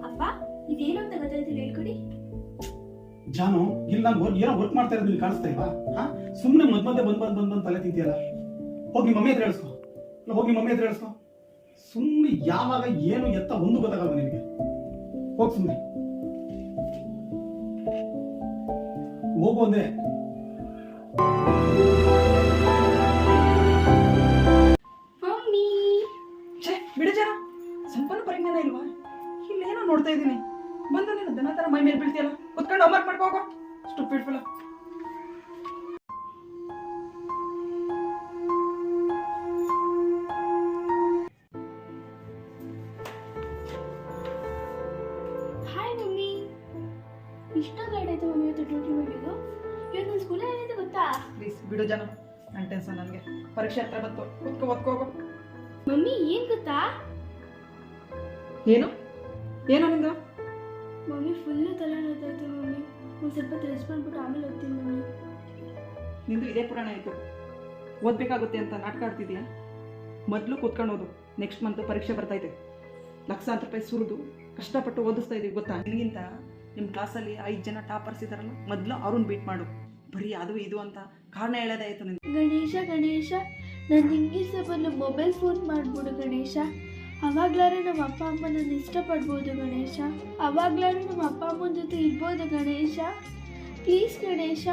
ಅಪ್ಪ ಇದೇನು ಅಂತ ಗೊತ್ತಾಯ್ತು ಹೇಳ್ಕೊಡಿ. ಜಾನು ಇಲ್ಲಿ ನಾನು ಏನೋ ವರ್ಕ್ ಮಾಡ್ತಾ ಇರೋದು ನಿಮ್ಗೆ ಕಾಣಿಸ್ತಾ ಇಲ್ವಾ? ಸುಮ್ಮನೆ ಮಧ್ಯ ಬಂದ್ ತಲೆ ತಿಂತೀಯಲ್ಲ. ಹೋಗಿ ನಿಮ್ಮ ಮಮ್ಮಿ ಹತ್ರ ಹೇಳಿಸ್ಕೊ. ಸುಮ್ಮನೆ ಯಾವಾಗ ಏನು ಎತ್ತ ಒಂದು ಗೊತ್ತಾಗಲ್ಲ ನಿನಗೆ. ಹೋಗಿ ಸುಮ್ಮನೆ ಹೋಗು ಅಂದೆ. ಮಮ್ಮಿ ಬಿಡು ಜನ, ಸ್ವಲ್ಪನೂ ಪರಿಜ್ಞಾನ ಇಲ್ವಾ? ಇಲ್ಲೇನೋ ನೋಡ್ತಾ ಇದ್ದೀನಿ, ಬಂದು ನೀನು ದನ ತರ ಮೈ ಮೇಲೆ ಬೀಳ್ತೀಯಲ್ಲ. ಕುತ್ಕೊಂಡು ಹೋಮ್ವರ್ಕ್ ಮಾಡ್ಕೋ ಹೋಗೋ. Stupid fellow. Hi mummy. ಇಷ್ಟೊಂದು ಲೇಟ್ ಆಯ್ತು ಮಮ್ಮಿ ಇವತ್ತು ಡ್ಯೂಟಿ ಹೋಗಿದ್ದು. ಇವತ್ತು ನನ್ನ ಸ್ಕೂಲಲ್ಲಿ ಏನಿದೆ ಗೊತ್ತಾ? ಪ್ಲೀಸ್ ಬಿಡು ಜನ, ನನ್ನ ಟೆನ್ಷನ್ ನನಗೆ. ಪರೀಕ್ಷೆ ಹತ್ರ ಬಂತು, ಓದ್ಕೋ ಹೋಗೋ. ಮಮ್ಮಿ ಏನ್ ಗೊತ್ತಾ? ಏನು ನಿಂದು? ಮಮ್ಮಿ ಫುಲ್ಲು ತಲೆ ನೋಯ್ತಾಯ್ತು ಮಮ್ಮಿ. ಒಂದು ಸ್ವಲ್ಪ ರೆಸ್ಟ್ ಮಾಡ್ಬಿಟ್ಟು ಆಮೇಲೆ ಓದ್ತೀನಿ ಮಮ್ಮಿ. ನಿಂದು ಇದೇ ಪುರಾಣ ಆಯಿತು. ಓದಬೇಕಾಗುತ್ತೆ ಅಂತ ನಾಟಕ ಆಡ್ತಿದ್ಯಾ? ಮೊದಲು ಕೂತ್ಕೊಂಡು ಓದು. ನೆಕ್ಸ್ಟ್ ಮಂತ್ ಪರೀಕ್ಷೆ ಬರ್ತೈತೆ. ಲಕ್ಷಾಂತರ ರೂಪಾಯಿ ಸುರಿದು ಕಷ್ಟಪಟ್ಟು ಓದಿಸ್ತಾ ಇದೀವಿ ಗೊತ್ತಾ? ನಿನಗಿಂತ ನಿಮ್ಮ ಕ್ಲಾಸಲ್ಲಿ 5 ಜನ ಟಾಪರ್ಸ್ ಇದ್ದಾರಲ್ಲ, ಮೊದಲು ಅವ್ರನ್ನ ಬೀಟ್ ಮಾಡು. ಬರೀ ಅದು ಇದು ಅಂತ ಕಾರಣ ಹೇಳೋದೇ ಆಯಿತು ನಿನಗೆ. ಗಣೇಶ ನಾನು ಇಂಗ್ಲೀಷ್ ಬದಲು ಮೊಬೈಲ್ ಫೋನ್ ಮಾಡ್ಬಿಡು ಗಣೇಶ. ಅವಾಗ್ಲಾರು ನಮ್ಮ ಅಪ್ಪ ಅಮ್ಮ ನನ್ನ ಇಷ್ಟಪಡ್ಬೋದು ಗಣೇಶ. ಅವಾಗ್ಲಾರು ನಮ್ಮ ಅಪ್ಪ ಅಮ್ಮನ ಜೊತೆ ಇರ್ಬೋದು ಗಣೇಶ. ಪ್ಲೀಸ್ ಗಣೇಶ.